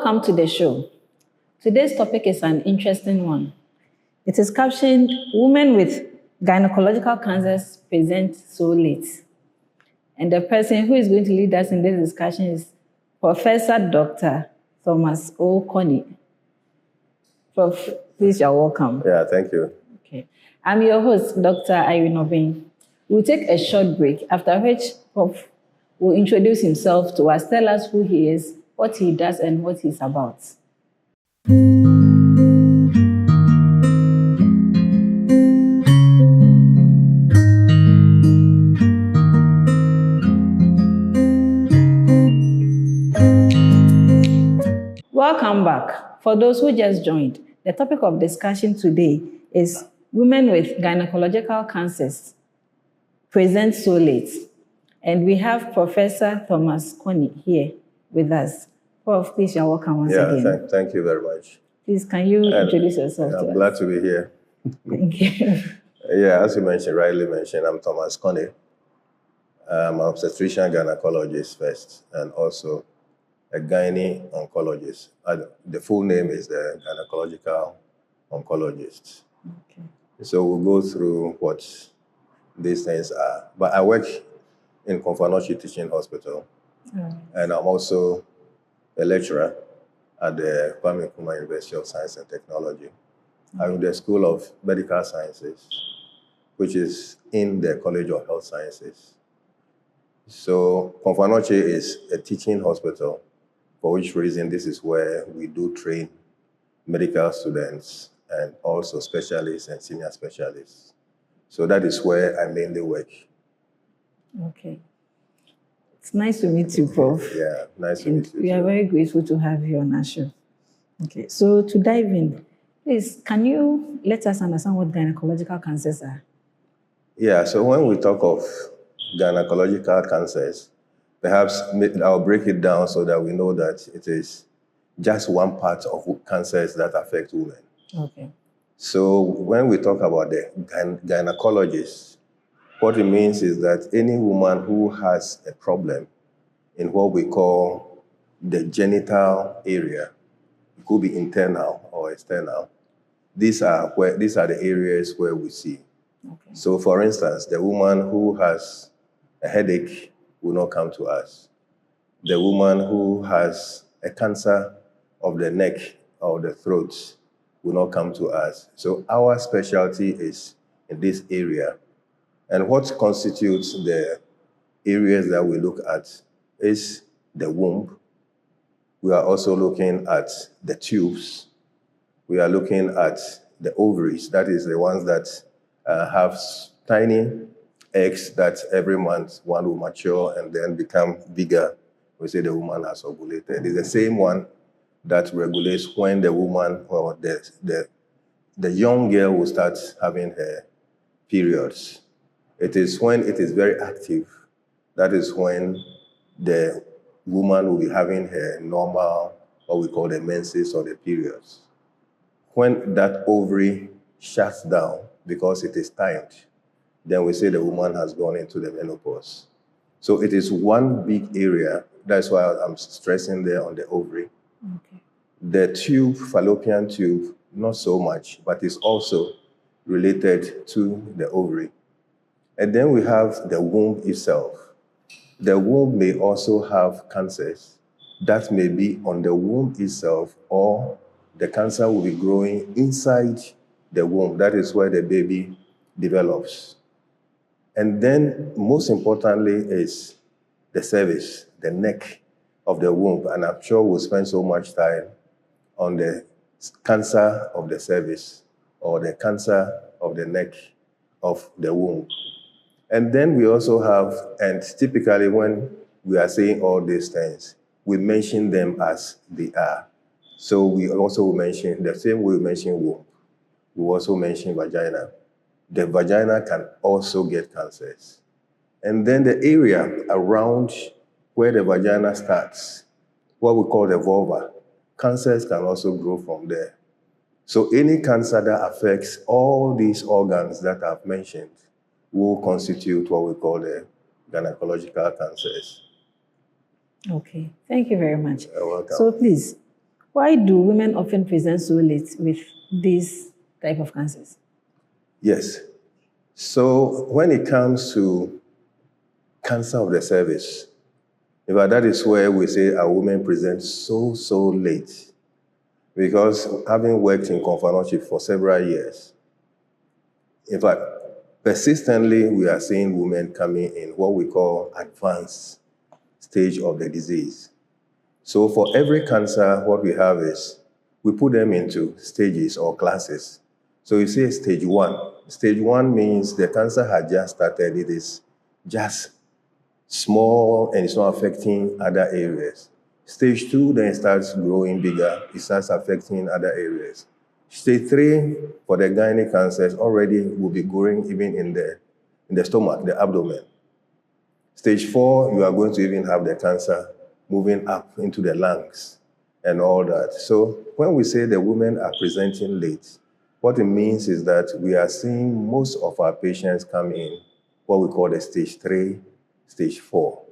Welcome to the show. Today's topic is an interesting one. It is captioned, Women with Gynecological Cancers Present So Late. And the person who is going to lead us in this discussion is Professor Dr. Thomas O. Coney. Prof, please, you're welcome. Yeah, thank you. Okay. I'm your host, Dr. Irene Obeng. We'll take a short break, after which Prof will introduce himself to us, tell us who he is, what he does, and what he's about. Welcome back. For those who just joined, the topic of discussion today is women with gynecological cancers present so late. And we have Professor Thomas Coney here with us. Prof, please, you're welcome once again. Thank you very much. Please, can you introduce yourself to us? I'm glad to be here. Thank you. Yeah, as you rightly mentioned, I'm Thomas Coney. I'm an obstetrician gynecologist first, and also a gynae oncologist. The full name is the gynecological oncologist. Okay. So we'll go through what these things are. But I work in Confanochi Teaching Hospital, and I'm also a lecturer at the Kwame Nkrumah University of Science and Technology. I'm in the School of Medical Sciences, which is in the College of Health Sciences. So Confanochi is a teaching hospital, for which reason this is where we do train medical students and also specialists and senior specialists. So that is where I mainly work. Okay. It's nice to meet you, Prof. Yeah, nice to meet you. We are very grateful to have you on our show. Okay, so to dive in, please, can you let us understand what gynecological cancers are? Yeah, so when we talk of gynecological cancers, perhaps I'll break it down so that we know that it is just one part of cancers that affect women. Okay. So when we talk about the gynecologist, what it means is that any woman who has a problem in what we call the genital area, it could be internal or external. These are the areas where we see. Okay. So for instance, the woman who has a headache will not come to us. The woman who has a cancer of the neck or the throat will not come to us. So our specialty is in this area. And what constitutes the areas that we look at is the womb. We are also looking at the tubes. We are looking at the ovaries. That is the ones that have tiny eggs that every month one will mature and then become bigger. We say the woman has ovulated. It's the same one that regulates when the woman or the young girl will start having her periods. It is when it is very active. That is when the woman will be having her normal, what we call the menses or the periods. When that ovary shuts down because it is timed, then we say the woman has gone into the menopause. So it is one big area. That's why I'm stressing there on the ovary. Okay. The tube, fallopian tube, not so much, but it's also related to the ovary. And then we have the womb itself. The womb may also have cancers that may be on the womb itself, or the cancer will be growing inside the womb. That is where the baby develops. And then most importantly is the cervix, the neck of the womb. And I'm sure we'll spend so much time on the cancer of the cervix or the cancer of the neck of the womb. And then we also have, and typically when we are saying all these things, we mention them as they are. So we also mention, the same way we mention womb, we also mention vagina. The vagina can also get cancers. And then the area around where the vagina starts, what we call the vulva, cancers can also grow from there. So any cancer that affects all these organs that I've mentioned will constitute what we call the gynecological cancers. Okay, thank you very much. You're welcome. So please, Why do women often present so late with these type of cancers? Yes. So when it comes to cancer of the cervix, in fact, that is where we say a woman presents so late. Because having worked in confoundation for several years, in fact, persistently we are seeing women coming in what we call advanced stage of the disease. So for every cancer, what we have is we put them into stages or classes. So you say stage one. Stage one means the cancer had just started. It is just small and it's not affecting other areas. Stage two then starts growing bigger. It starts affecting other areas. Stage three for the gynec cancers already will be growing even in the stomach, the abdomen. Stage four, you are going to even have the cancer moving up into the lungs and all that. So when we say the women are presenting late, what it means is that we are seeing most of our patients come in what we call the stage three, stage four.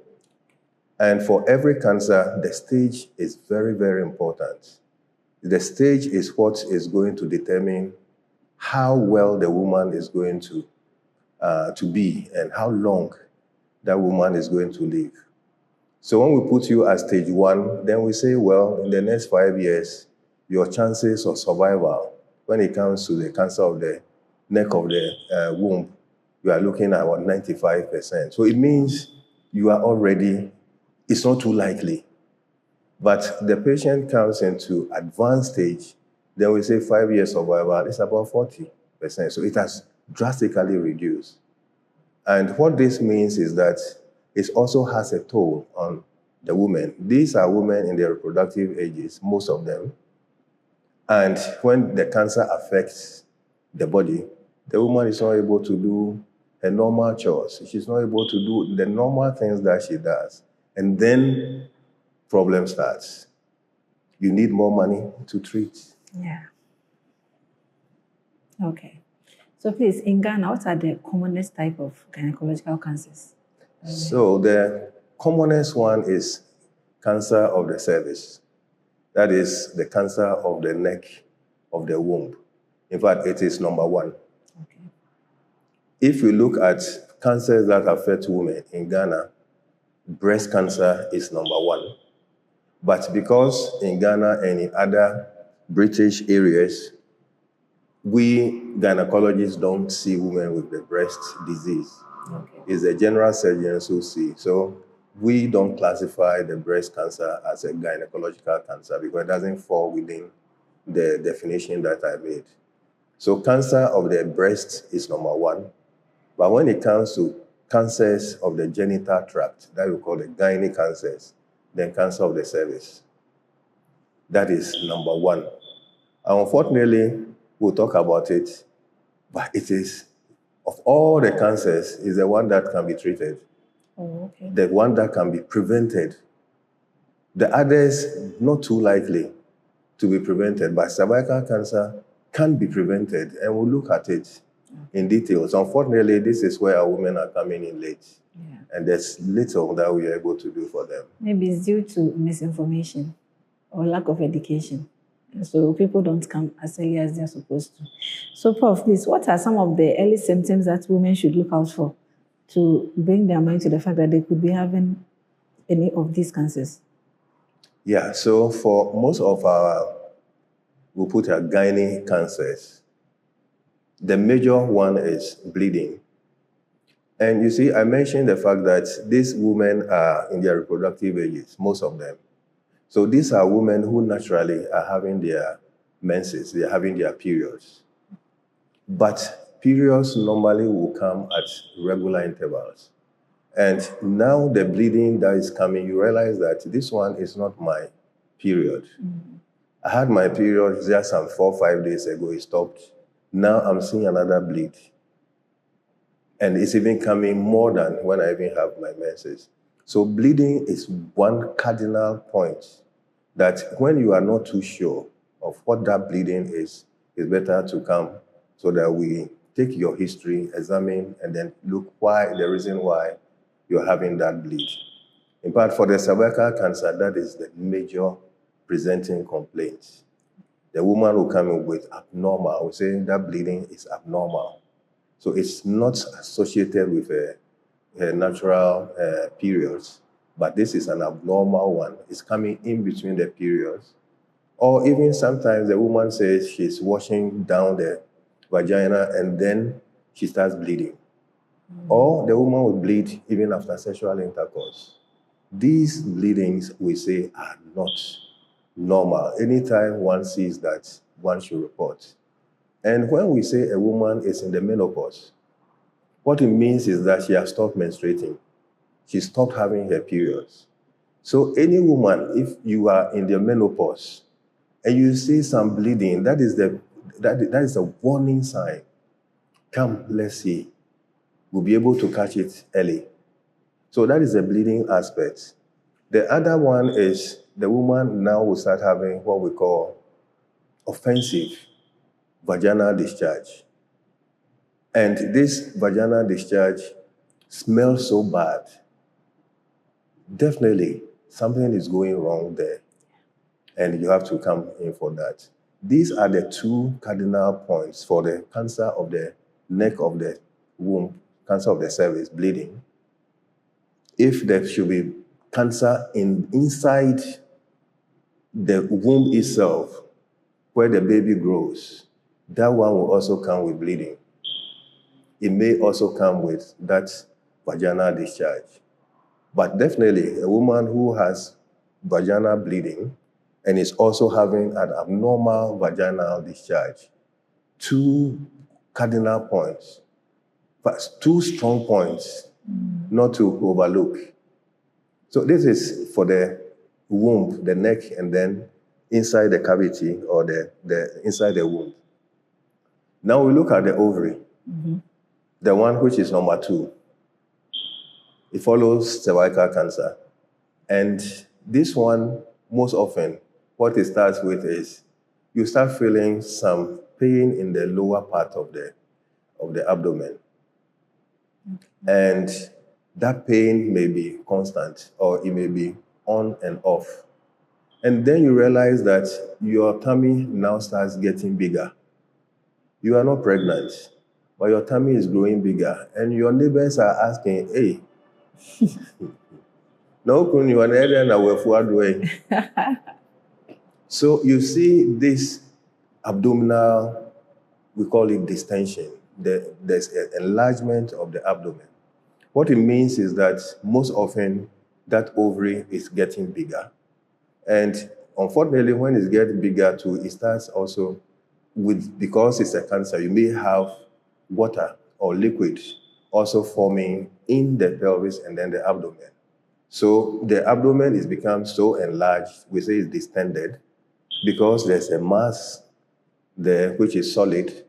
And for every cancer, the stage is very important. The stage is what is going to determine how well the woman is going to be and how long that woman is going to live. So when we put you at stage one, then we say, well, in the next 5 years, your chances of survival, when it comes to the cancer of the neck of the womb, you are looking at about 95%. So it means you are already, it's not too likely. But the patient comes into advanced stage, then we say 5 years survival, it's about 40%. So it has drastically reduced. And what this means is that it also has a toll on the women. These are women in their reproductive ages, most of them. And when the cancer affects the body, the woman is not able to do her normal chores. She's not able to do the normal things that she does. And then problem starts. You need more money to treat. Yeah. Okay. So please, in Ghana, what are the commonest type of gynecological cancers? So the commonest one is cancer of the cervix. That is the cancer of the neck of the womb. In fact, it is number one. Okay. If we look at cancers that affect women in Ghana, breast cancer is number one. But because in Ghana and in other British areas, we gynecologists don't see women with the breast disease. Okay. It's the general surgeons who see. So we don't classify the breast cancer as a gynecological cancer because it doesn't fall within the definition that I made. So cancer of the breast is number one. But when it comes to cancers of the genital tract, that we call the gynec cancers, then cancer of the cervix, that is number one. And unfortunately, we'll talk about it, but it is, of all the cancers, is the one that can be treated. Oh, okay. The one that can be prevented. The others, not too likely to be prevented, but cervical cancer can be prevented, and we'll look at it in detail. So unfortunately, this is where our women are coming in late. Yeah. And there's little that we are able to do for them. Maybe it's due to misinformation or lack of education. And so people don't come as early as they're supposed to. So, Prof, please, what are some of the early symptoms that women should look out for to bring their mind to the fact that they could be having any of these cancers? Yeah, so for most of our, we'll put our gynae cancers, the major one is bleeding. And you see, I mentioned the fact that these women are in their reproductive ages, most of them. So these are women who naturally are having their menses, they're having their periods. But periods normally will come at regular intervals. And now the bleeding that is coming, you realize that this one is not my period. Mm-hmm. I had my period just some 4 or 5 days ago, it stopped. Now I'm seeing another bleed. And it's even coming more than when I even have my menses. So bleeding is one cardinal point that when you are not too sure of what that bleeding is, it's better to come so that we take your history, examine, and then look why, the reason why you're having that bleed. In fact, for the cervical cancer, that is the major presenting complaints. The woman will come in with abnormal, we say that bleeding is abnormal. So it's not associated with a natural periods, but this is an abnormal one. It's coming in between the periods. Or even sometimes the woman says she's washing down the vagina and then she starts bleeding. Or the woman will bleed even after sexual intercourse. These bleedings, we say, are not normal. Anytime one sees that, one should report. And when we say a woman is in the menopause, what it means is that she has stopped menstruating. She stopped having her periods. So any woman, if you are in the menopause and you see some bleeding, that is a warning sign. Come, let's see. We'll be able to catch it early. So that is the bleeding aspect. The other one is the woman now will start having what we call offensive vaginal discharge. And this vaginal discharge smells so bad. Definitely, something is going wrong there. And you have to come in for that. These are the two cardinal points for the cancer of the neck of the womb, cancer of the cervix, bleeding. If there should be cancer inside the womb itself, where the baby grows, that one will also come with bleeding. It may also come with that vaginal discharge. But definitely, a woman who has vaginal bleeding and is also having an abnormal vaginal discharge, two cardinal points, but two strong points not to overlook. So this is for the womb, the neck, and then inside the cavity or the inside the womb. Now we look at the ovary, the one which is number 2. It follows cervical cancer. And this one, most often, what it starts with is you start feeling some pain in the lower part of the abdomen. And that pain may be constant or it may be on and off. And then you realize that your tummy now starts getting bigger. You are not pregnant, but your tummy is growing bigger. And your neighbors are asking, hey, so you see this abdominal, we call it distension. There's an enlargement of the abdomen. What it means is that most often that ovary is getting bigger. And unfortunately, when it gets bigger too, it starts also because it's a cancer, you may have water or liquid also forming in the pelvis and then the abdomen. So the abdomen is become so enlarged, we say it's distended, because there's a mass there which is solid,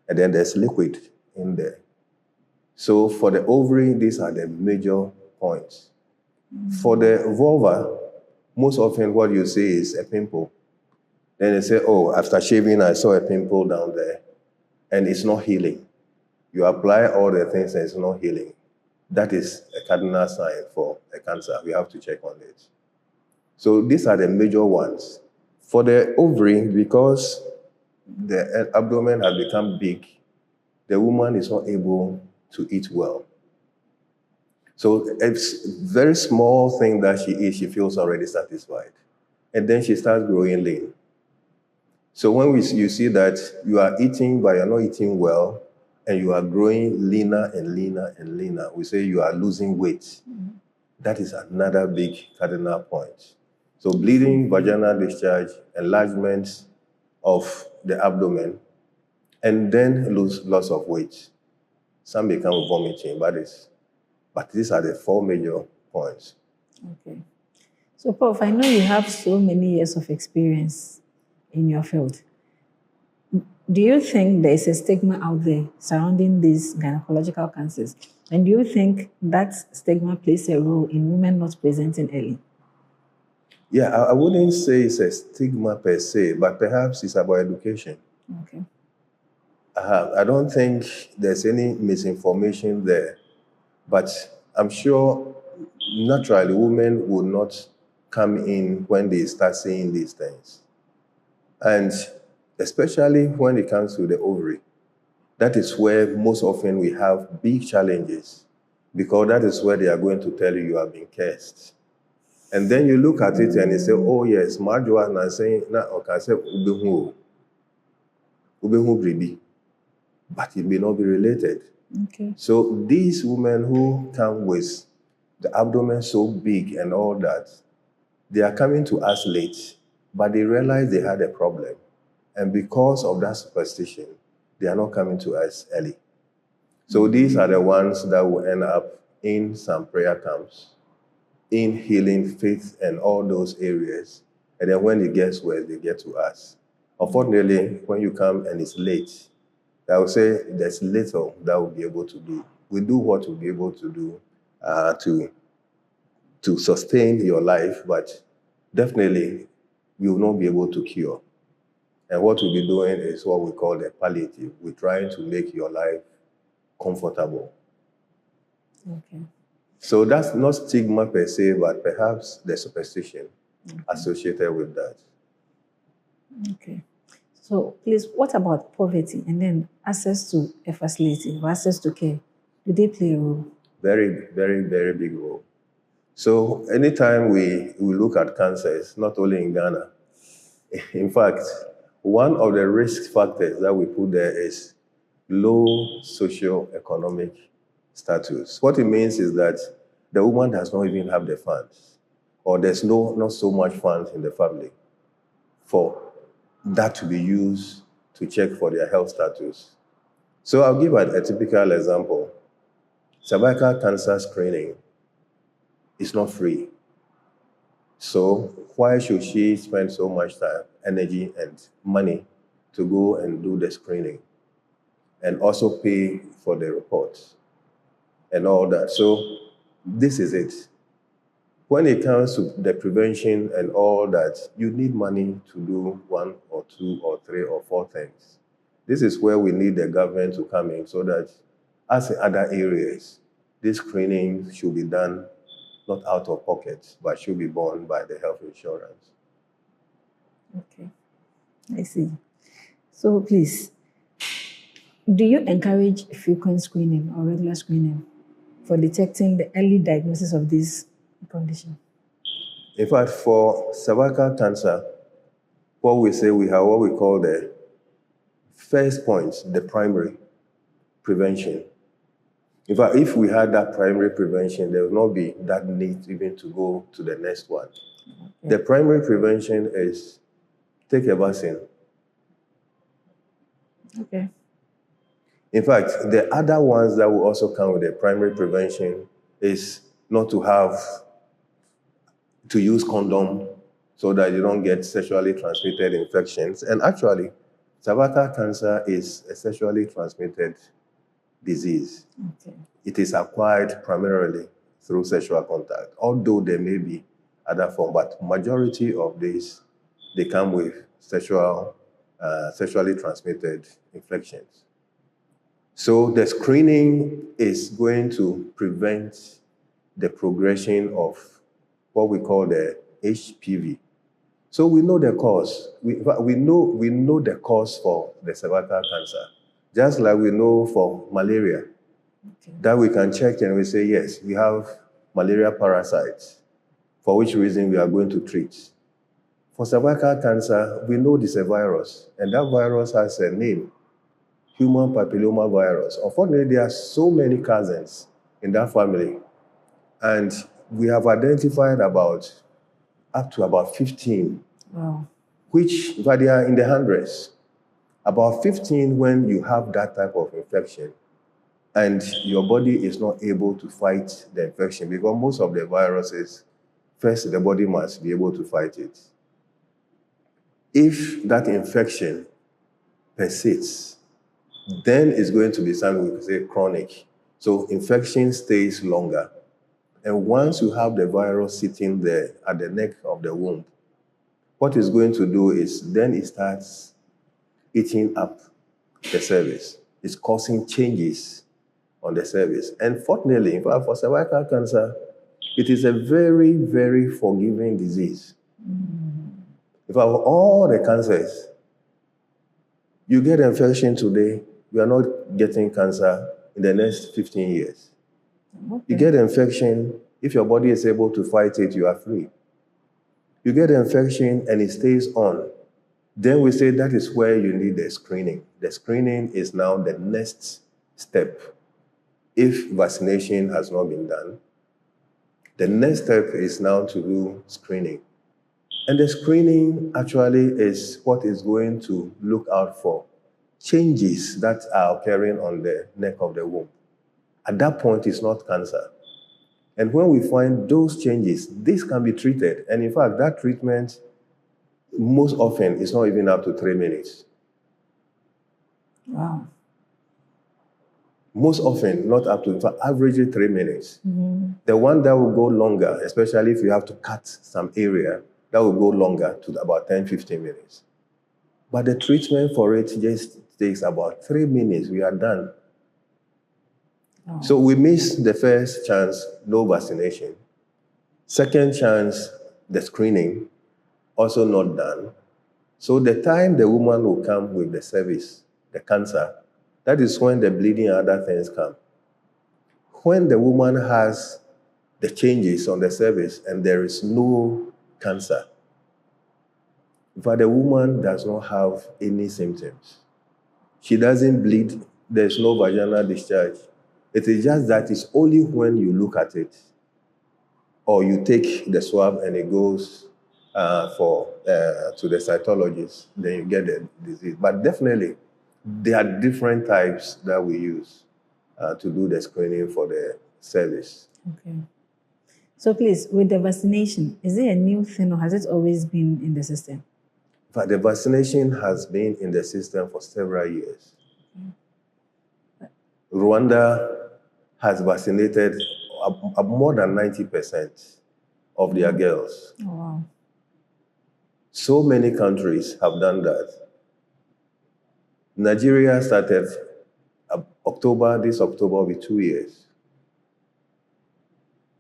and then there's liquid in there. So for the ovary, these are the major points. For the vulva, most often what you see is a pimple. Then they say, oh, after shaving, I saw a pimple down there, and it's not healing. You apply all the things and it's not healing. That is a cardinal sign for a cancer. We have to check on it. So these are the major ones. For the ovary, because the abdomen has become big, the woman is not able to eat well. So it's a very small thing that she eats, she feels already satisfied. And then she starts growing lean. So when you see that you are eating, but you're not eating well, and you are growing leaner and leaner and leaner, we say you are losing weight. That is another big cardinal point. So bleeding, vaginal discharge, enlargement of the abdomen, and then loss of weight. Some become vomiting, but these are the 4 major points. Okay. So, Prof, I know you have so many years of experience in your field. Do you think there is a stigma out there surrounding these gynecological cancers? And do you think that stigma plays a role in women not presenting early? Yeah, I wouldn't say it's a stigma per se, but perhaps it's about education. Okay. I don't think there's any misinformation there, but I'm sure naturally women will not come in when they start seeing these things. And especially when it comes to the ovary, that is where most often we have big challenges, because that is where they are going to tell you have been cursed. And then you look at it and you say, oh yes, Marjoa na saying na okay, say ubehu bribi, but it may not be related. Okay. So these women who come with the abdomen so big and all that, they are coming to us late, but they realize they had a problem. And because of that superstition, they are not coming to us early. So these are the ones that will end up in some prayer camps, in healing, faith, and all those areas. And then when it gets worse, they get to us. Unfortunately, when you come and it's late, I would say there's little that we'll be able to do. We do what we'll be able to do to sustain your life, but definitely we will not be able to cure. And what we'll be doing is what we call the palliative. We're trying to make your life comfortable. Okay. So that's not stigma per se, but perhaps the superstition associated with that. Okay. So please, what about poverty and then access to a facility or access to care? Do they play a role? Very, very, very big role. So anytime we look at cancers, not only in Ghana, in fact, one of the risk factors that we put there is low socio-economic status. What it means is that the woman does not even have the funds, or there's not so much funds in the family for that to be used to check for their health status. So I'll give a typical example. Cervical cancer screening is not free. So why should she spend so much time, energy, and money to go and do the screening and also pay for the reports and all that? So this is it. When it comes to the prevention and all that, you need money to do 1 or 2 or 3 or 4 things. This is where we need the government to come in, so that, as in other areas, this screening should be done not out of pocket, but should be borne by the health insurance. Okay. I see. So please, do you encourage frequent screening or regular screening for detecting the early diagnosis of this condition? In fact, for cervical cancer, what we say, we have what we call the first point, the primary prevention. In fact, if we had that primary prevention, there would not be that need even to go to the next one. Okay. The primary prevention is take a vaccine. Okay. In fact, the other ones that will also come with the primary prevention is not to use condom so that you don't get sexually transmitted infections. And actually, cervical cancer is a sexually transmitted disease. Okay. It is acquired primarily through sexual contact, although there may be other forms, but majority of these, they come with sexually transmitted infections. So the screening is going to prevent the progression of what we call the HPV. So we know the cause. We know the cause for the cervical cancer, just like we know for malaria. Okay. That we can check and we say, yes, we have malaria parasites, for which reason we are going to treat. For cervical cancer, we know this is a virus, and that virus has a name, human papilloma virus. Unfortunately, there are so many cousins in that family, and we have identified up to about 15, wow, which they are in the hundreds. About 15 when you have that type of infection, and your body is not able to fight the infection, because most of the viruses, first the body must be able to fight it. If that infection persists, then it's going to be something we could say chronic. So infection stays longer. And once you have the virus sitting there at the neck of the womb, what it's going to do is then it starts eating up the cervix. It's causing changes on the cervix. And fortunately, in fact, for cervical cancer, It is a very, very forgiving disease. If I have all the cancers, you get infection today, you are not getting cancer in the next 15 years. Okay. You get infection, if your body is able to fight it, you are free. You get infection and it stays on. Then we say that is where you need the screening. The screening is now the next step. If vaccination has not been done, the next step is now to do screening. And the screening actually is what is going to look out for changes that are occurring on the neck of the womb. At that point, it's not cancer. And when we find those changes, this can be treated. And in fact, that treatment, most often, is not even up to 3 minutes. Wow. Most often, not up to, in fact, averagely 3 minutes. The one that will go longer, especially if you have to cut some area, that will go longer to about 10, 15 minutes. But the treatment for it just takes about 3 minutes. We are done. Oh. So we miss the first chance, no vaccination. Second chance, the screening, also not done. So the time the woman will come with the service, the cancer, that is when the bleeding and other things come. When the woman has the changes on the cervix and there is no cancer, but the woman does not have any symptoms. She doesn't bleed, there's no vaginal discharge. It is just that it's only when you look at it or you take the swab and it goes to the cytologist, then you get the disease. But definitely, there are different types that we use to do the screening for the service. Okay. So please, with the vaccination, is it a new thing or has it always been in the system? But the vaccination has been in the system for several years. Rwanda has vaccinated more than 90% of their girls. Oh, wow. So many countries have done that. Nigeria started this October will be 2 years.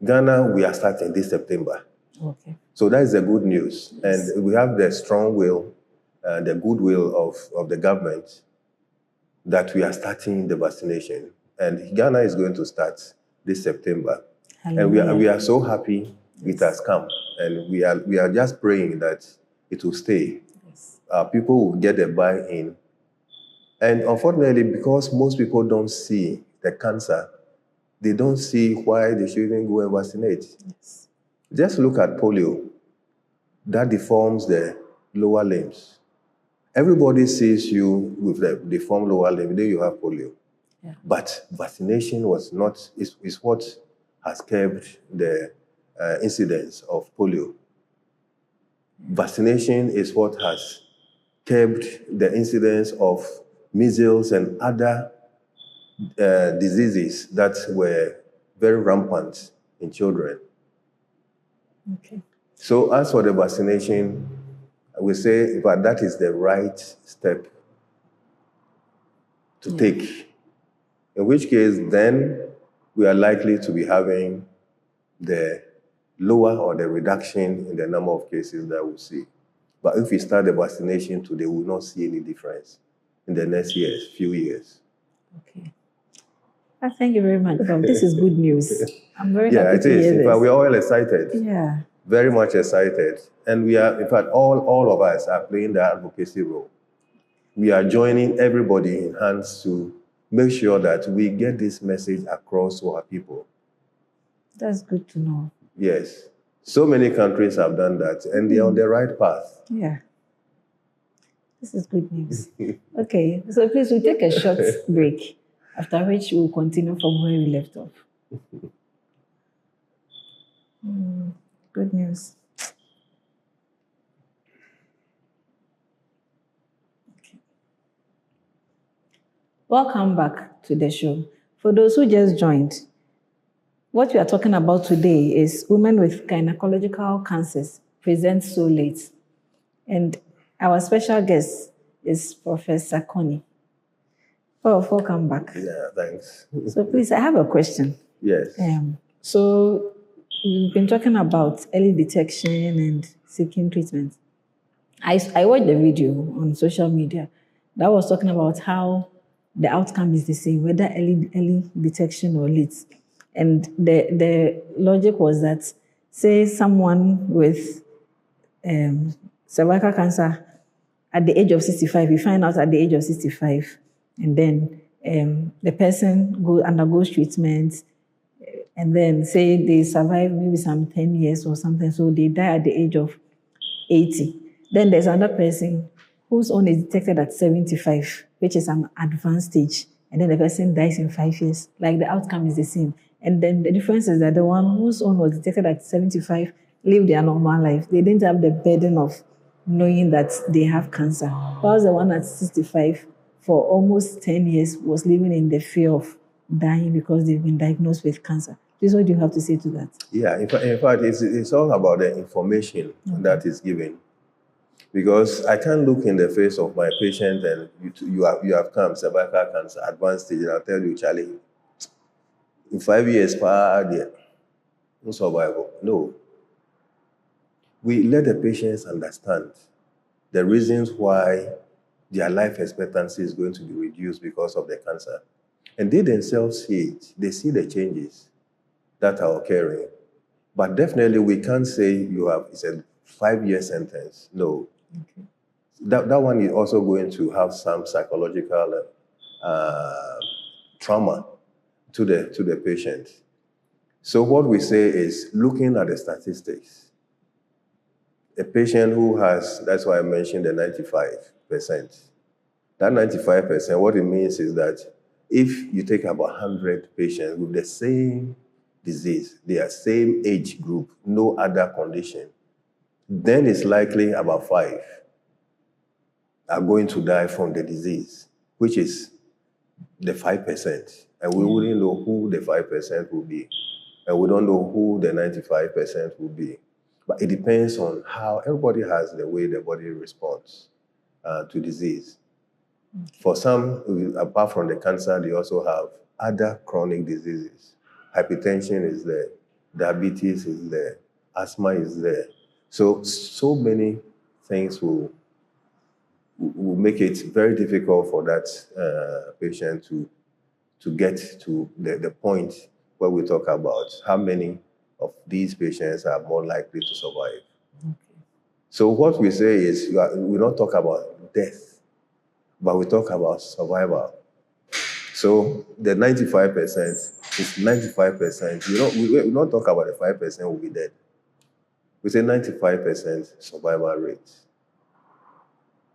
Ghana, we are starting this September. Okay. So that is the good news. Yes. And we have the strong will, the goodwill of the government that we are starting the vaccination. And Ghana is going to start this September. Hallelujah. And we are so happy it has come. And we are just praying that it will stay. Yes. People will get a buy-in. And unfortunately, because most people don't see the cancer, they don't see why they shouldn't go and vaccinate. Yes. Just look at polio. That deforms the lower limbs. Everybody sees you with the deformed lower limb, then you have polio. Yeah. But vaccination is what has kept the incidence of polio. Vaccination is what has kept the incidence of measles and other diseases that were very rampant in children. Okay. So as for the vaccination, we say that is the right step to take. In which case, then we are likely to be having the lower or the reduction in the number of cases that we see. But if we start the vaccination today, we will not see any difference in the next few years. Okay. Thank you very much. This is good news. I'm very happy it to is. hear In this. fact, we're all excited. Yeah. Very much excited. And we are, in fact, all of us are playing the advocacy role. We are joining everybody in hands to make sure that we get this message across to our people. That's good to know. Yes. So many countries have done that, and they're on the right path. Yeah. This is good news. Okay, so please, we'll take a short break, after which we'll continue from where we left off. Good news. Okay. Welcome back to the show. For those who just joined, what we are talking about today is women with gynecological cancers present so late. And our special guest is Professor Connie. Oh, welcome back. Yeah, thanks. So please, I have a question. Yes. So we've been talking about early detection and seeking treatment. I watched the video on social media that was talking about how the outcome is the same, whether early detection or late. And the logic was that, say, someone with cervical cancer at the age of 65, you find out at the age of 65, and then the person undergoes treatment, and then say they survive maybe some 10 years or something, so they die at the age of 80. Then there's another person whose own is detected at 75, which is an advanced stage, and then the person dies in 5 years. Like the outcome is the same. And then the difference is that the one whose own was detected at 75 lived their normal life. They didn't have the burden of knowing that they have cancer. Whilst the one at 65 for almost 10 years was living in the fear of dying because they've been diagnosed with cancer. This is what you have to say to that. Yeah, in fact it's all about the information that is given. Because I can't look in the face of my patient and you have come, cervical cancer, advanced stage, and I'll tell you, Charlie, in 5 years, no survival. No. We let the patients understand the reasons why their life expectancy is going to be reduced because of the cancer. And they themselves see it. They see the changes that are occurring. But definitely we can't say it's a 5-year sentence. No. Okay. That one is also going to have some psychological trauma to the patient. So what we say is, looking at the statistics, a patient who has, that's why I mentioned the 95%. That 95%, what it means is that if you take about 100 patients with the same disease, their same age group, no other condition, then it's likely about 5 are going to die from the disease, which is the 5%. And we wouldn't know who the 5% will be. And we don't know who the 95% will be. But it depends on how everybody has the way the body responds to disease. For some, apart from the cancer, they also have other chronic diseases. Hypertension is there, diabetes is there, asthma is there. So many things will make it very difficult for that patient to get to the point where we talk about how many of these patients are more likely to survive. Okay. So what we say is we don't talk about death, but we talk about survival. So the 95% is 95%. We don't talk about the 5% will be dead. We say 95% survival rate.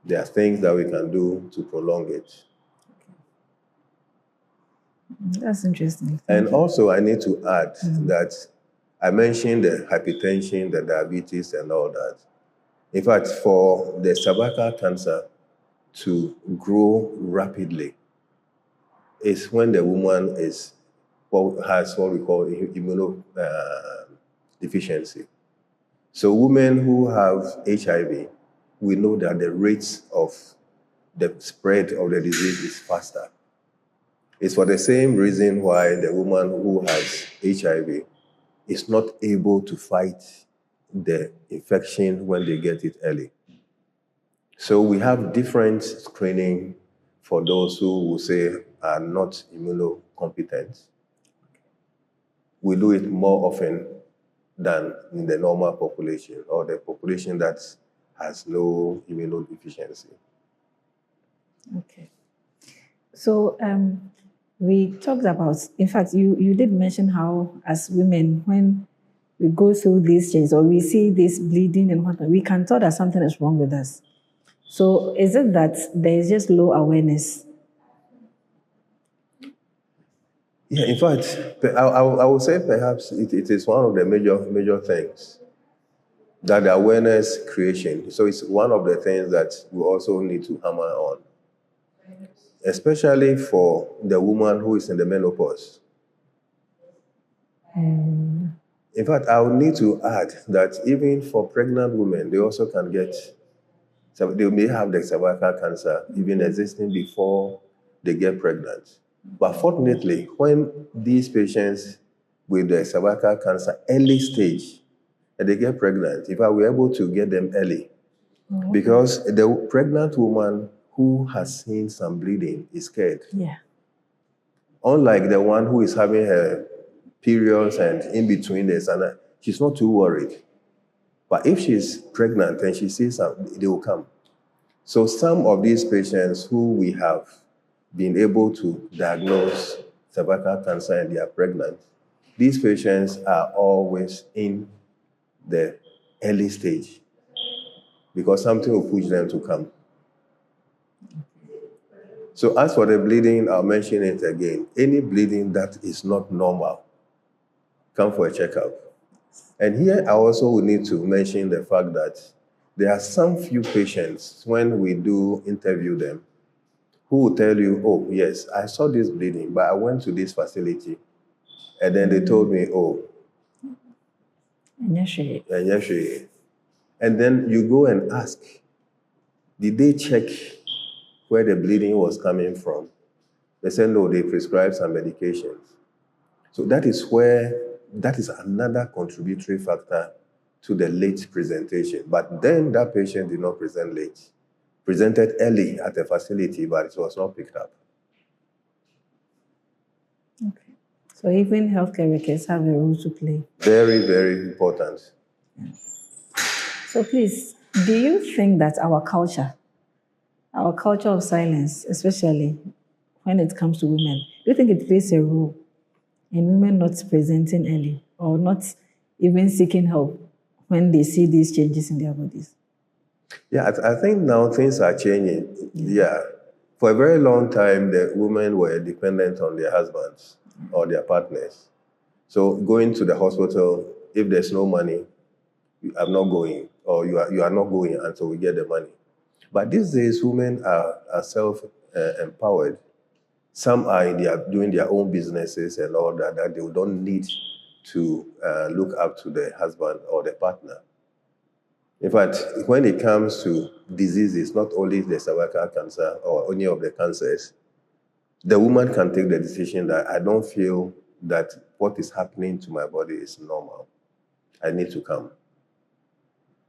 There are things that we can do to prolong it. That's interesting. And also I need to add that I mentioned the hypertension, the diabetes, and all that. In fact, for the cervical cancer to grow rapidly is when the woman has what we call immunodeficiency. So women who have HIV, we know that the rates of the spread of the disease is faster. It's for the same reason why the woman who has HIV is not able to fight the infection when they get it early. So we have different screening for those who will say are not immunocompetent. We do it more often than in the normal population or the population that has no immunodeficiency. Okay. So we talked about, in fact, you did mention how as women, when we go through these changes or we see this bleeding and whatnot, we can tell that something is wrong with us. So is it that there is just low awareness? Yeah, in fact, I would say perhaps it is one of the major things that the awareness creation. So it's one of the things that we also need to hammer on, especially for the woman who is in the menopause. In fact, I would need to add that even for pregnant women, they also can get, so they may have the cervical cancer even existing before they get pregnant. But fortunately, when these patients with the cervical cancer early stage and they get pregnant, if I were able to get them early, because the pregnant woman who has seen some bleeding is scared. Yeah. Unlike the one who is having her periods and in between this, and she's not too worried. But if she's pregnant and she sees some, they will come. So some of these patients who we have been able to diagnose cervical cancer and they are pregnant, these patients are always in the early stage because something will push them to come. So as for the bleeding, I'll mention it again. Any bleeding that is not normal, come for a checkup. And here I also would need to mention the fact that there are some few patients, when we do interview them, who will tell you, oh, yes, I saw this bleeding, but I went to this facility, and then they told me, oh, and then you go and ask, did they check where the bleeding was coming from? They said, no, they prescribed some medications. So that is another contributory factor to the late presentation. But then that patient did not present late. Presented early at the facility, but it was not picked up. Okay. So even healthcare workers have a role to play. Very, very important. Yeah. So please, do you think that our culture of silence, especially when it comes to women, do you think it plays a role in women not presenting early or not even seeking help when they see these changes in their bodies? Yeah, I think now things are changing. Yeah. For a very long time, the women were dependent on their husbands or their partners. So going to the hospital, if there's no money, I'm not going, or you are not going until we get the money. But these days, women are self-empowered. Some are doing their own businesses and all that they don't need to look up to the husband or the partner. In fact, when it comes to diseases, not only the cervical cancer or any of the cancers, the woman can take the decision that I don't feel that what is happening to my body is normal. I need to come.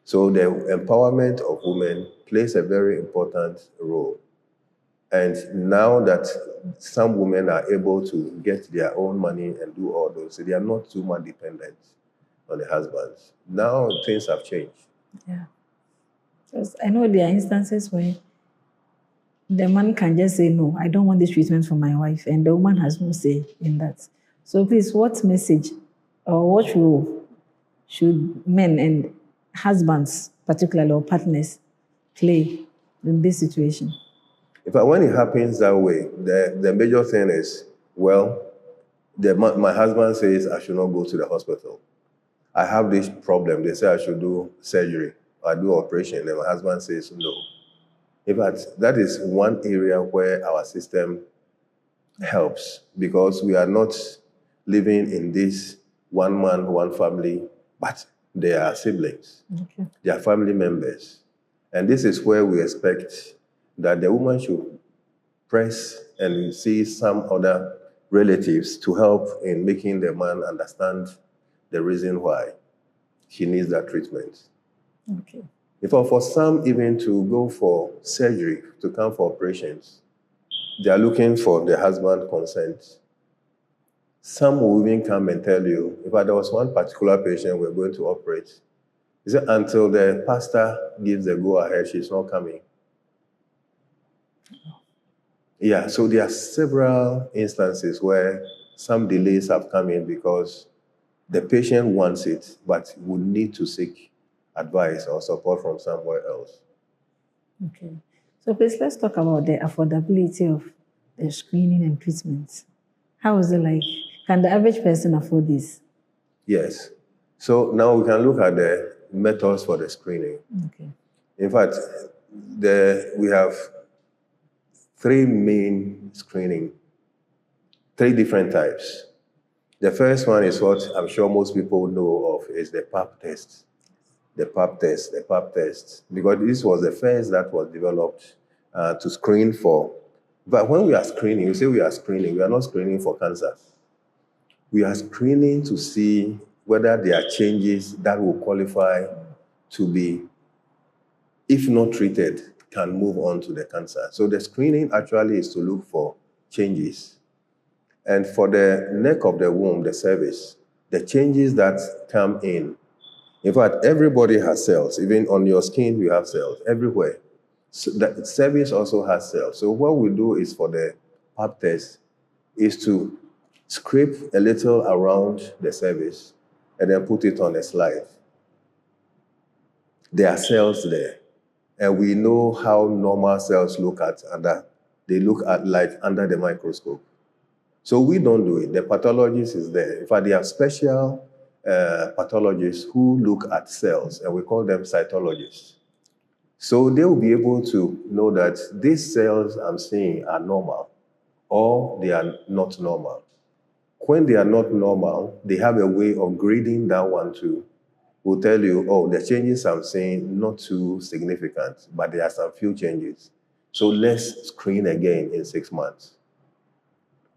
So the empowerment of women plays a very important role. And now that some women are able to get their own money and do all those, they are not too much dependent on the husbands. Now things have changed. Yeah. Because I know there are instances where the man can just say, no, I don't want this treatment for my wife, and the woman has no say in that. So please, what message or what role should men and husbands, particularly, or partners, play in this situation? When it happens that way, the major thing is, well, my husband says I should not go to the hospital. I have this problem. They say I should do surgery. I do operation, and my husband says no. In fact, that is one area where our system helps, because we are not living in this one man, one family, but they are siblings. Okay. They are family members. And this is where we expect that the woman should press and see some other relatives to help in making the man understand the reason why he needs that treatment. Okay. For some, even to go for surgery, to come for operations, they are looking for the husband's consent. Some will even come and tell you, there was one particular patient we're going to operate. He said, until the pastor gives the go-ahead, she's not coming. Yeah, so there are several instances where some delays have come in because the patient wants it, but would need to seek advice or support from somewhere else. Okay. So please, let's talk about the affordability of the screening and treatment. How is it like? Can the average person afford this? Yes. So now we can look at the methods for the screening. Okay. In fact, we have three main screening, three different types. The first one is what I'm sure most people know of, is the pap test. The pap test, because this was the first that was developed to screen for. But when we are screening, we say we are screening, we are not screening for cancer. We are screening to see whether there are changes that will qualify to be, if not treated, can move on to the cancer. So the screening actually is to look for changes. And for the neck of the womb, the cervix, the changes that come in fact, everybody has cells. Even on your skin, you have cells everywhere. So the cervix also has cells. So what we do is for the pap test is to scrape a little around the cervix and then put it on a slide. There are cells there. And we know how normal cells look at under. They look at like under the microscope. So we don't do it. The pathologist is there. In fact, there are special pathologists who look at cells, and we call them cytologists. So they will be able to know that these cells I'm seeing are normal or they are not normal. When they are not normal, they have a way of grading that one too. Will tell you, oh, the changes I'm seeing not too significant, but there are some few changes. So let's screen again in 6 months.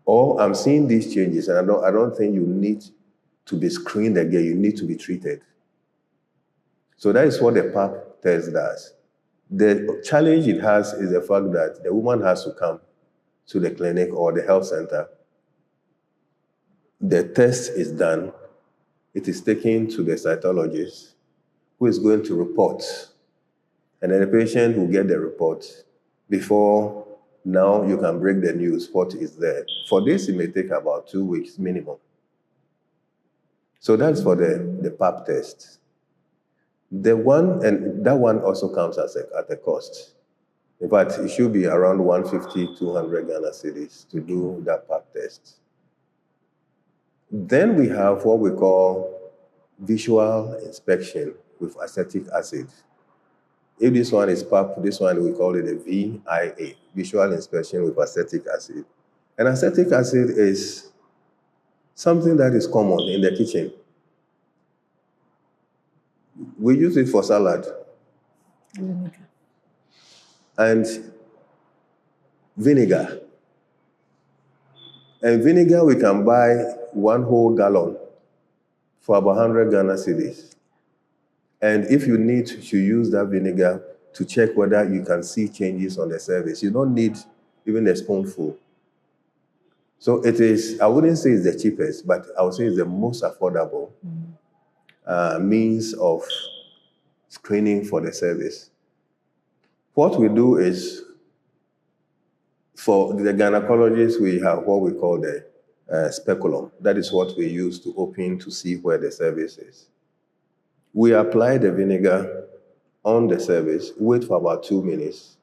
Or I'm seeing these changes, and I don't think you need to be screened again. You need to be treated. So that is what the pap test does. The challenge it has is the fact that the woman has to come to the clinic or the health center. The test is done. It is taken to the cytologist, who is going to report. And then the patient will get the report before now you can break the news, what is there. For this, it may take about 2 weeks minimum. So that's for the pap test. The one, and that one also comes at a cost. In fact, it should be around 150, 200 Ghana cedis to do that pap test. Then we have what we call visual inspection with acetic acid. If this one is pap, this one we call it a VIA, visual inspection with acetic acid. And acetic acid is something that is common in the kitchen. We use it for salad. And vinegar. And vinegar, we can buy 1 whole gallon for about 100 Ghana cedis. And if you need to use that vinegar to check whether you can see changes on the cervix, you don't need even a spoonful. So it is, I wouldn't say it's the cheapest, but I would say it's the most affordable means of screening for the cervix. What we do is, for the gynecologists, we have what we call the speculum. That is what we use to open to see where the cervix is. We apply the vinegar on the cervix, wait for about 2 minutes,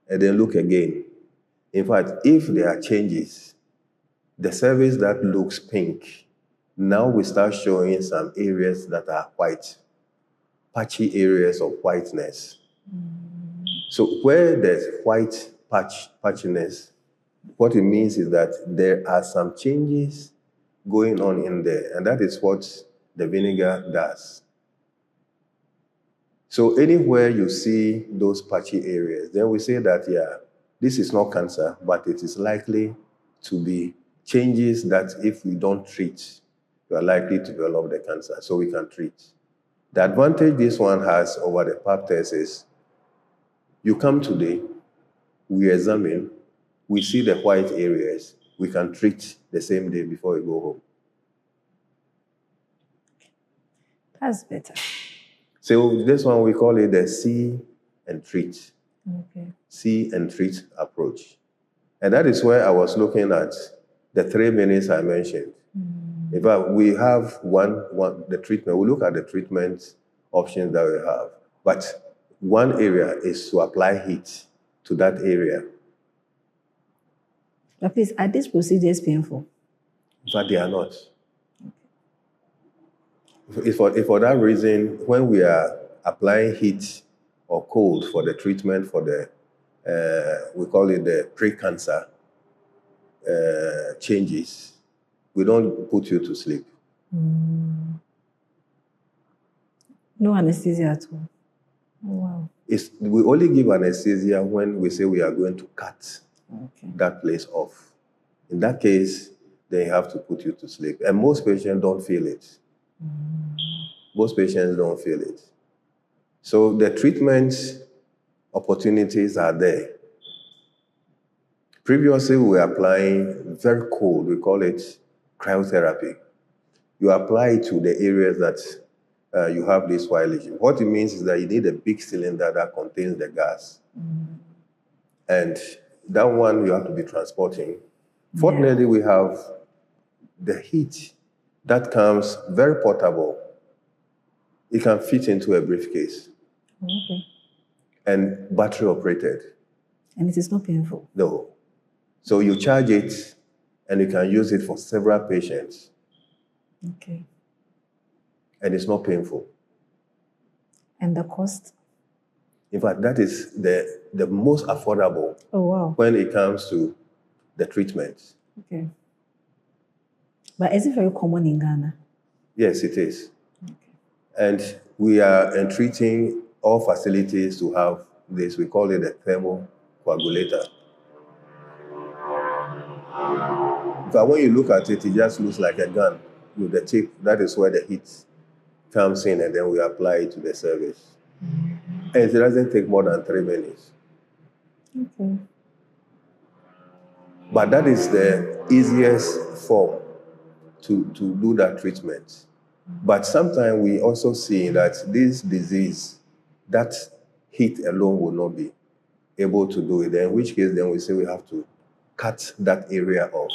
and then look again. In fact, if there are changes, the cervix that looks pink, now we start showing some areas that are white, patchy areas of whiteness. So where there's white patchiness, what it means is that there are some changes going on in there, and that is what the vinegar does. So anywhere you see those patchy areas, then we say that, yeah, this is not cancer, but it is likely to be changes that if we don't treat, you are likely to develop the cancer, so we can treat. The advantage this one has over the pap test is, you come today, we examine, we see the white areas, we can treat the same day before you go home. That's better. So this one, we call it the see and treat. Okay. See and treat approach. And that is where I was looking at the 3 minutes I mentioned. In fact, we have the treatment. We look at the treatment options that we have. But one area is to apply heat to that area. But please, are these procedures painful? But they are not. If for that reason, when we are applying heat or cold for the treatment for the, we call it the pre-cancer changes, we don't put you to sleep. No anesthesia at all. Oh, wow. We only give anesthesia when we say we are going to cut Okay. that place off. In that case, Then you have to put you to sleep. And most patients don't feel it. Most patients don't feel it. So the treatment opportunities are there. Previously, we were applying very cold, we call it cryotherapy. You apply it to the areas that you have this white lesion. What it means is that you need a big cylinder that contains the gas. And that one you have to be transporting. Fortunately, we have the heat that comes very portable. It can fit into a briefcase. Okay. And battery operated. And it is not painful? No. So you charge it and you can use it for several patients. Okay. And it's not painful. And the cost? In fact, that is the most affordable when it comes to the treatment. Okay. But is it very common in Ghana? Yes, it is. Okay. And we are entreating all facilities to have this. We call it a thermocoagulator. But when you look at it, it just looks like a gun with the tip. That is where the heat comes in, and then we apply it to the cervix. And it doesn't take more than 3 minutes. Okay. But that is the easiest form to do that treatment. But sometimes we also see that this disease, that heat alone will not be able to do it. In which case, then we say we have to cut that area off.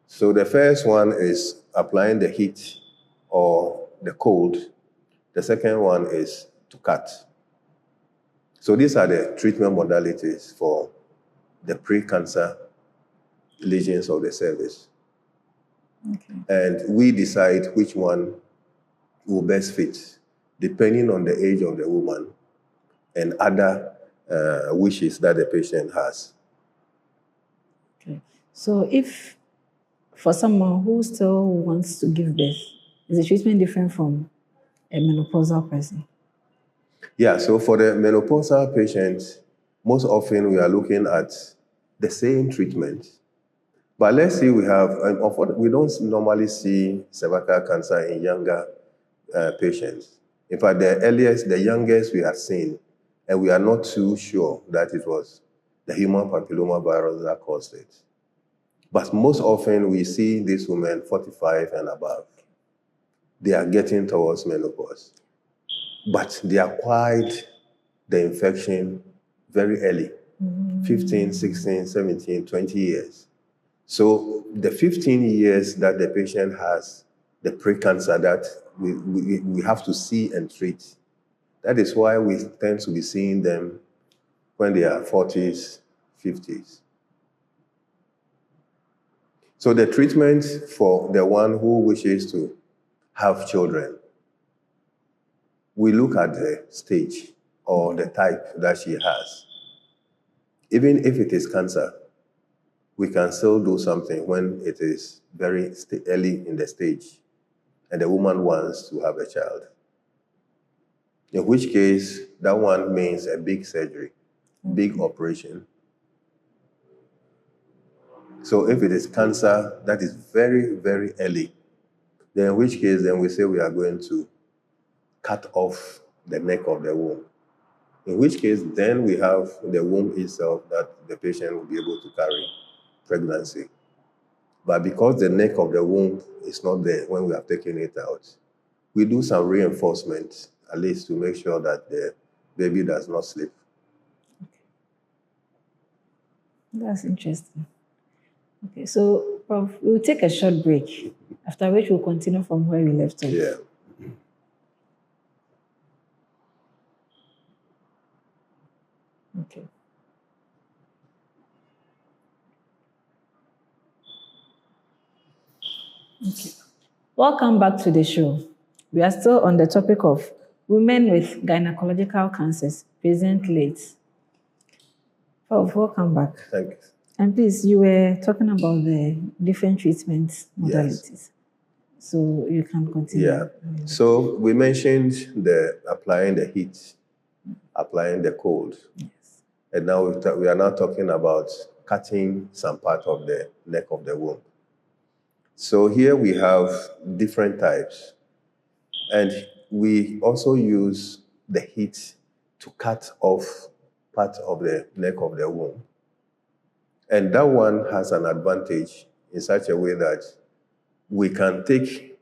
So the first one is applying the heat or the cold. The second one is to cut. So these are the treatment modalities for the pre-cancer lesions of the cervix. Okay. And we decide which one will best fit, depending on the age of the woman and other wishes that the patient has. Okay. So if for someone who still wants to give birth, is the treatment different from a menopausal person? Yeah, so for the menopausal patient, most often we are looking at the same treatment. But let's say we don't normally see cervical cancer in younger patients. In fact, the youngest we have seen, and we are not too sure that it was the human papilloma virus that caused it. But most often we see these women 45 and above. They are getting towards menopause. But they acquired the infection very early, 15, 16, 17, 20 years. So the 15 years that the patient has the pre-cancer that we have to see and treat, that is why we tend to be seeing them when they are 40s, 50s. So the treatment for the one who wishes to have children, we look at the stage or the type that she has. Even if it is cancer, we can still do something when it is very early in the stage and the woman wants to have a child. In which case, that one means a big surgery, big operation. So if it is cancer that is very, very early, then in which case, then we say we are going to cut off the neck of the womb. In which case, then we have the womb itself that the patient will be able to carry pregnancy. But because the neck of the womb is not there when we have taken it out, we do some reinforcement, at least to make sure that the baby does not sleep. Okay. That's interesting. Okay, so Prof, we'll take a short break, after which we'll continue from where we left off. Yeah. Okay. Okay. Welcome back to the show. We are still on the topic of women with gynecological cancers present late. Prof, welcome back. Thank you. And please, you were talking about the different treatment modalities. Yes. So you can continue. Yeah. So we mentioned applying the heat, applying the cold. Yes. And now we are now talking about cutting some part of the neck of the womb. So here we have different types. And we also use the heat to cut off part of the neck of the womb. And that one has an advantage in such a way that we can take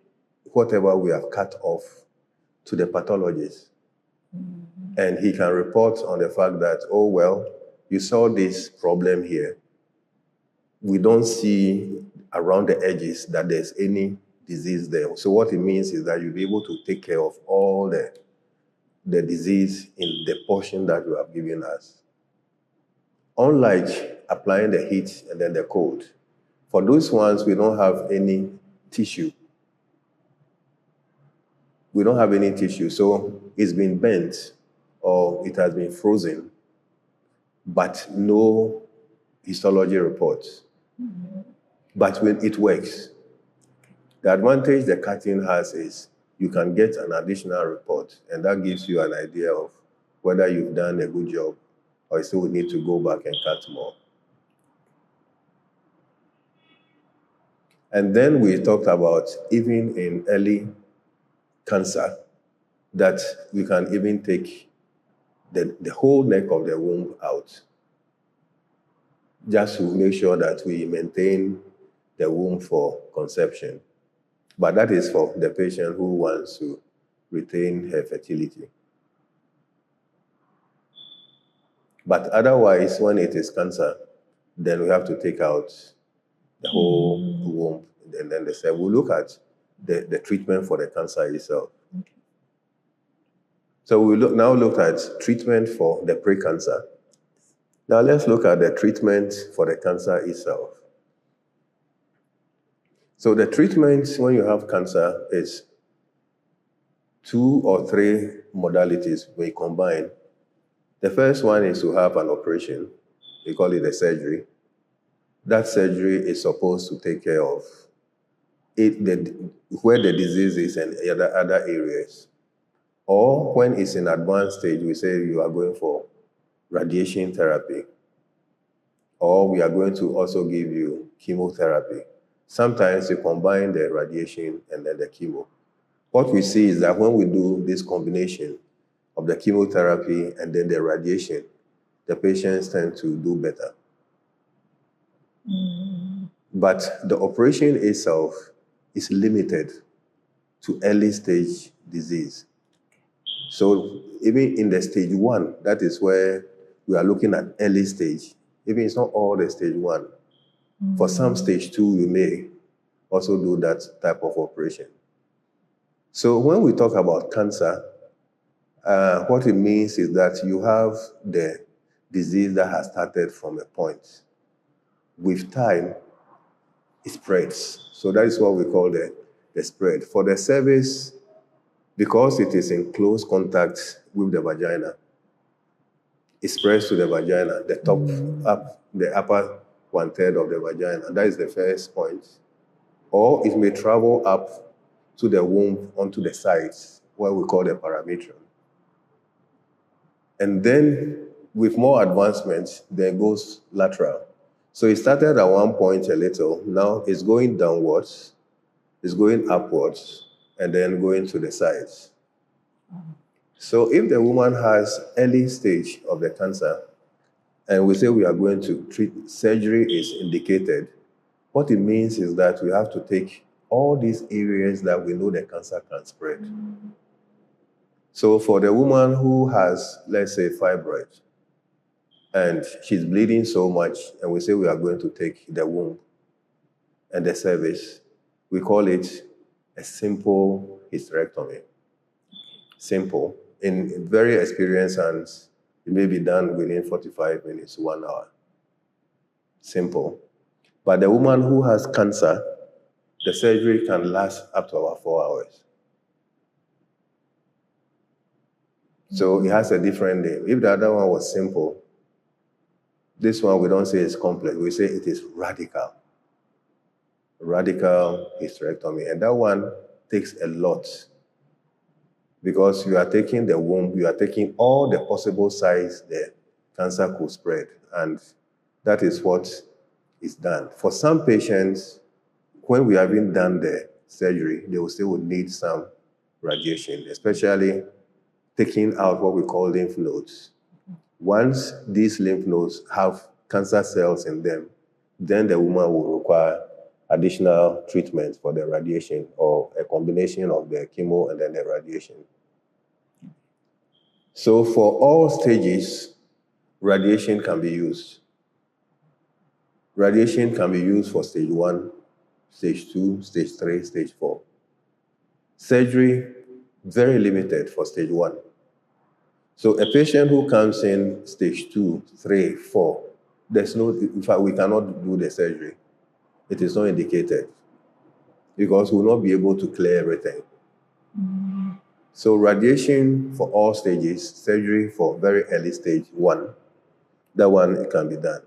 whatever we have cut off to the pathologist. And he can report on the fact that, oh, well, you saw this problem here. We don't see around the edges that there's any disease there. So what it means is that you'll be able to take care of all the disease in the portion that you have given us. Unlike applying the heat and then the cold, for those ones, we don't have any tissue. We don't have any tissue, so it's been bent or it has been frozen, but no histology reports. But when it works, the advantage the cutting has is you can get an additional report, and that gives you an idea of whether you've done a good job or you still need to go back and cut more. And then we talked about even in early cancer, that we can even take the whole neck of the womb out, just to make sure that we maintain the womb for conception. But that is for the patient who wants to retain her fertility. But otherwise, when it is cancer, then we have to take out the whole womb. And then they say, we'll look at the treatment for the cancer itself. So we now look at treatment for the precancer. Now let's look at the treatment for the cancer itself. So the treatment when you have cancer is 2 or 3 modalities we combine. The first one is to have an operation. We call it a surgery. That surgery is supposed to take care of where the disease is and other areas. Or when it's in advanced stage, we say you are going for radiation therapy. Or we are going to also give you chemotherapy. Sometimes you combine the radiation and then the chemo. What we see is that when we do this combination of the chemotherapy and then the radiation, the patients tend to do better. But the operation itself is limited to early stage disease. So even in the stage 1, that is where we are looking at early stage. Even it's not all the stage 1. For some stage 2, you may also do that type of operation. So when we talk about cancer, what it means is that you have the disease that has started from a point. With time, it spreads. So that is what we call the spread. For the cervix, because it is in close contact with the vagina, it spreads to the vagina, the top up, the upper 1/3 of the vagina. That is the first point. Or it may travel up to the womb onto the sides, what we call the parametrium. And then with more advancement, then goes lateral. So it started at one point a little, now it's going downwards, it's going upwards, and then going to the sides. So if the woman has early stage of the cancer, and we say we are going to treat, surgery is indicated, what it means is that we have to take all these areas that we know the cancer can spread. So for the woman who has, let's say, fibroid, and she's bleeding so much, and we say we are going to take the womb and the cervix, we call it a simple hysterectomy. Simple. In very experienced hands, it may be done within 45 minutes, 1 hour. Simple. But the woman who has cancer, the surgery can last up to about 4 hours. So it has a different name. If the other one was simple, this one we don't say it's complex, we say it is radical. Radical hysterectomy. And that one takes a lot, because you are taking the womb, you are taking all the possible size the cancer could spread. And that is what is done. For some patients, when we haven't done the surgery, they will still need some radiation, especially taking out what we call lymph nodes. Once these lymph nodes have cancer cells in them, then the woman will require additional treatment for the radiation or a combination of the chemo and then the radiation. So for all stages, radiation can be used. Radiation can be used for stage 1, stage 2, stage 3, stage 4. Surgery, very limited for stage 1. So a patient who comes in stage 2, 3, 4, there's no, in fact, we cannot do the surgery. It is not indicated because we will not be able to clear everything. So radiation for all stages, surgery for very early stage 1, that one it can be done.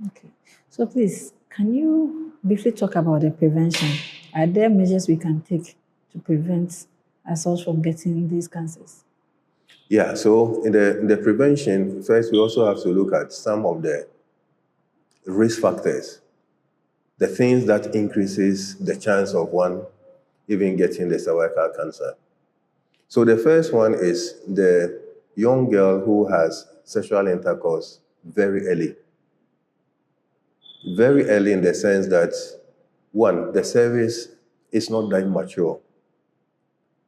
Okay. So please, can you briefly talk about the prevention? Are there measures we can take to prevent ourselves from getting these cancers? Yeah, so in the prevention, first we also have to look at some of the risk factors, the things that increases the chance of one even getting the cervical cancer. So the first one is the young girl who has sexual intercourse very early. Very early in the sense that, one, the cervix is not that mature.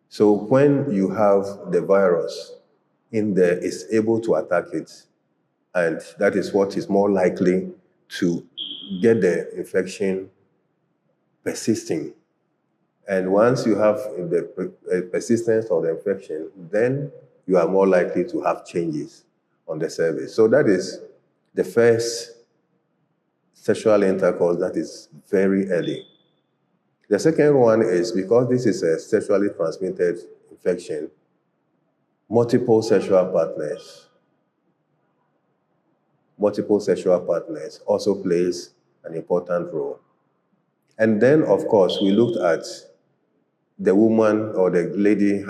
So when you have the virus in there, it's able to attack it. And that is what is more likely to get the infection persisting. And once you have the persistence of the infection, then you are more likely to have changes on the cervix. So that is the first sexual intercourse that is very early. The second one is because this is a sexually transmitted infection, multiple sexual partners also plays an important role. And then, of course, we looked at the woman or the lady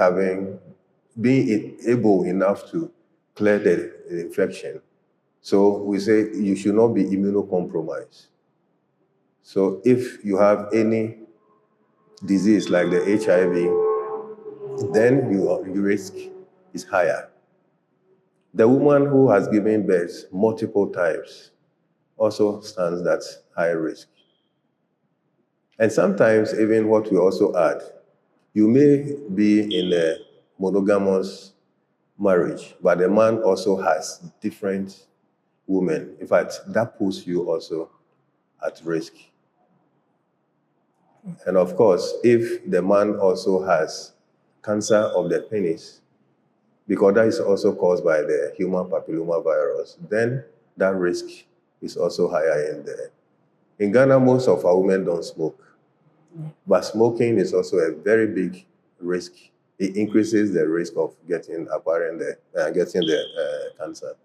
being able enough to clear the infection. So we say you should not be immunocompromised. So if you have any disease like the HIV, then your risk is higher. The woman who has given birth multiple times also stands that high risk. And sometimes even what we also add, you may be in a monogamous marriage, but the man also has different women. In fact, that puts you also at risk. And of course, if the man also has cancer of the penis, because that is also caused by the human papilloma virus, then that risk is also higher in there. In Ghana, most of our women don't smoke. But smoking is also a very big risk. It increases the risk of getting the cancer.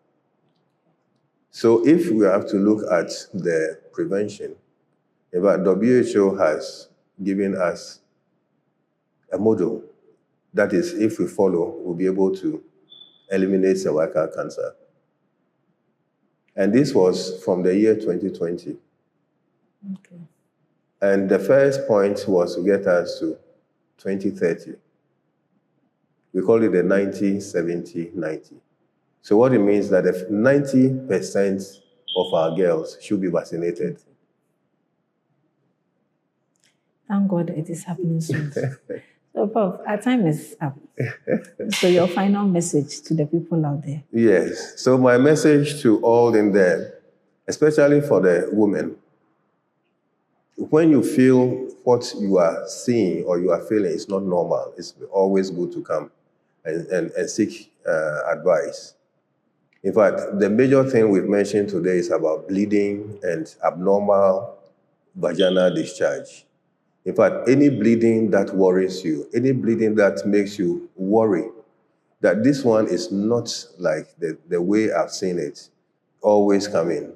So if we have to look at the prevention, in fact, WHO has given us a model that is, if we follow, we'll be able to eliminate cervical cancer. And this was from the year 2020. Okay. And the first point was to get us to 2030. We call it the 90-70-90. So what it means is that if 90% of our girls should be vaccinated. Thank God it is happening soon. So, Prof, our time is up. So your final message to the people out there. Yes. So my message to all in there, especially for the women, when you feel what you are seeing or you are feeling is not normal, it's always good to come and seek advice. In fact, the major thing we've mentioned today is about bleeding and abnormal vaginal discharge. In fact, any bleeding that worries you, any bleeding that makes you worry, that this one is not like the way I've seen it, always come in.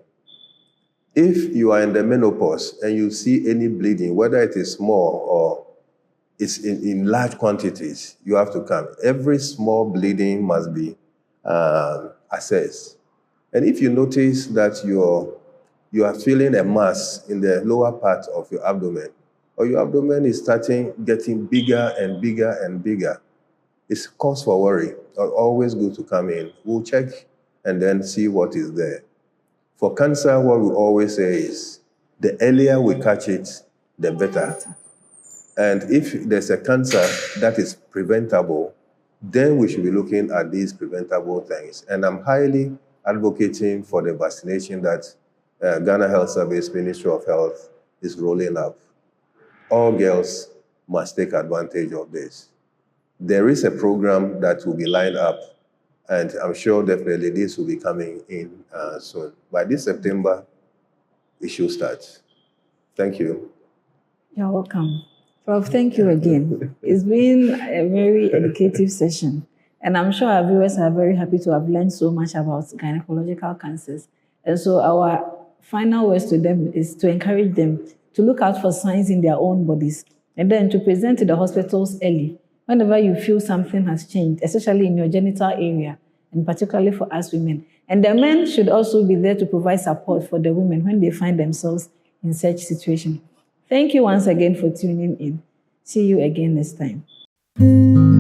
If you are in the menopause and you see any bleeding, whether it is small or it's in large quantities, you have to come. Every small bleeding must be assessed. And if you notice that you are feeling a mass in the lower part of your abdomen, or your abdomen is getting bigger and bigger and bigger, it's cause for worry. Always good to come in. We'll check and then see what is there. For cancer, what we always say is, the earlier we catch it, the better. And if there's a cancer that is preventable, then we should be looking at these preventable things. And I'm highly advocating for the vaccination that Ghana Health Service, Ministry of Health is rolling up. All girls must take advantage of this. There is a program that will be lined up, and I'm sure definitely this will be coming in soon. By this September, it should start. Thank you. You're welcome. Prof, thank you again. It's been a very educative session, and I'm sure our viewers are very happy to have learned so much about gynecological cancers. And so our final words to them is to encourage them to look out for signs in their own bodies, and then to present to the hospitals early whenever you feel something has changed, especially in your genital area, and particularly for us women. And the men should also be there to provide support for the women when they find themselves in such situation. Thank you once again for tuning in. See you again next time.